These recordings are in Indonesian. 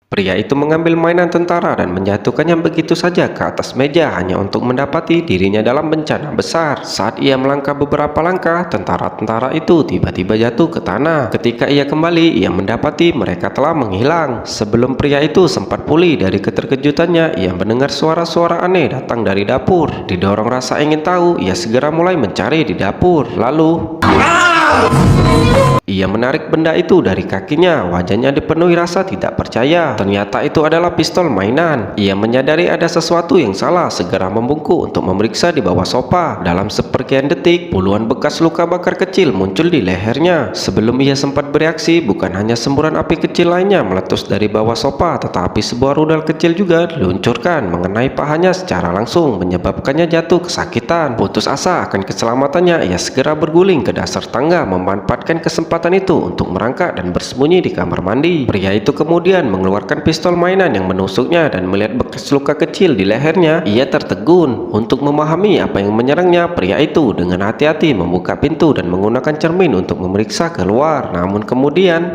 Pria itu mengambil mainan tentara dan menjatuhkannya begitu saja ke atas meja hanya untuk mendapati dirinya dalam bencana besar. Saat ia melangkah beberapa langkah, tentara-tentara itu tiba-tiba jatuh ke tanah. Ketika ia kembali, ia mendapati mereka telah menghilang. Sebelum pria itu sempat pulih dari keterkejutannya, ia mendengar suara-suara aneh datang dari dapur. Didorong rasa ingin tahu, ia segera mulai mencari di dapur. Lalu ia menarik benda itu dari kakinya. Wajahnya dipenuhi rasa tidak percaya. Ternyata itu adalah pistol mainan. Ia menyadari ada sesuatu yang salah, segera membungkuk untuk memeriksa di bawah sofa. Dalam sepersekian detik, puluhan bekas luka bakar kecil muncul di lehernya. Sebelum ia sempat bereaksi, bukan hanya semburan api kecil lainnya meletus dari bawah sofa, tetapi sebuah rudal kecil juga diluncurkan mengenai pahanya secara langsung, menyebabkannya jatuh kesakitan. Putus asa akan keselamatannya, ia segera berguling ke dasar tangga, memanfaatkan kesempatan itu untuk merangkak dan bersembunyi di kamar mandi. Pria itu kemudian mengeluarkan pistol mainan yang menusuknya dan melihat bekas luka kecil di lehernya. Ia tertegun. Untuk memahami apa yang menyerangnya, pria itu dengan hati-hati membuka pintu dan menggunakan cermin untuk memeriksa keluar. Namun kemudian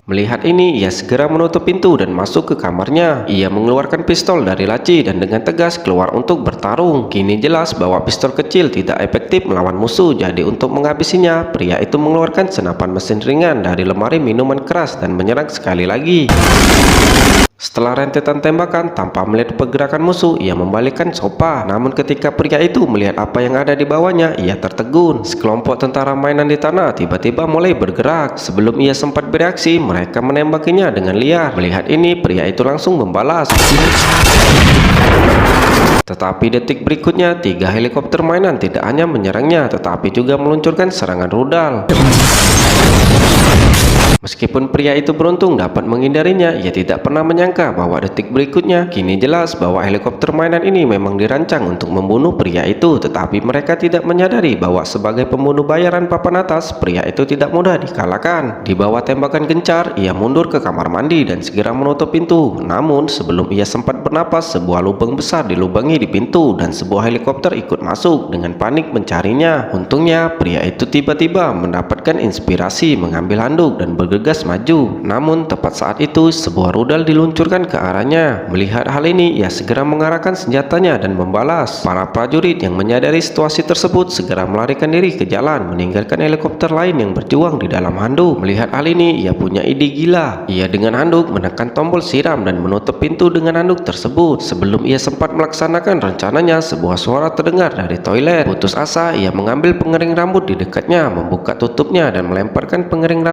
melihat ini, ia segera menutup pintu dan masuk ke kamarnya. Ia mengeluarkan pistol dari laci dan dengan tegas keluar untuk bertarung. Kini jelas bahwa pistol kecil tidak efektif melawan musuh, jadi untuk menghabisinya, pria itu mengeluarkan senapan mesin ringan dari lemari minuman keras dan menyerang sekali lagi. Setelah rentetan tembakan, tanpa melihat pergerakan musuh, ia membalikkan sofa. Namun ketika pria itu melihat apa yang ada di bawahnya, ia tertegun. Sekelompok tentara mainan di tanah tiba-tiba mulai bergerak. Sebelum ia sempat bereaksi, mereka menembakinya dengan liar. Melihat ini, pria itu langsung membalas. Tetapi detik berikutnya, 3 helikopter mainan tidak hanya menyerangnya, tetapi juga meluncurkan serangan rudal. Meskipun pria itu beruntung dapat menghindarinya, ia tidak pernah menyangka bahwa detik berikutnya, kini jelas bahwa helikopter mainan ini memang dirancang untuk membunuh pria itu. Tetapi mereka tidak menyadari bahwa sebagai pembunuh bayaran papan atas, pria itu tidak mudah dikalahkan. Di bawah tembakan gencar, ia mundur ke kamar mandi dan segera menutup pintu. Namun sebelum ia sempat bernapas, sebuah lubang besar dilubangi di pintu dan sebuah helikopter ikut masuk dengan panik mencarinya. Untungnya pria itu tiba-tiba mendapatkan inspirasi, mengambil handuk dan bergegas maju. Namun tepat saat itu sebuah rudal diluncurkan ke arahnya. Melihat hal ini, ia segera mengarahkan senjatanya dan membalas. Para prajurit yang menyadari situasi tersebut segera melarikan diri ke jalan, meninggalkan helikopter lain yang berjuang di dalam handuk. Melihat hal ini, ia punya ide gila. Ia dengan handuk menekan tombol siram dan menutup pintu dengan handuk tersebut. Sebelum ia sempat melaksanakan rencananya, sebuah suara terdengar dari toilet. Putus asa, ia mengambil pengering rambut di dekatnya, membuka tutupnya dan melemparkan pengering rambut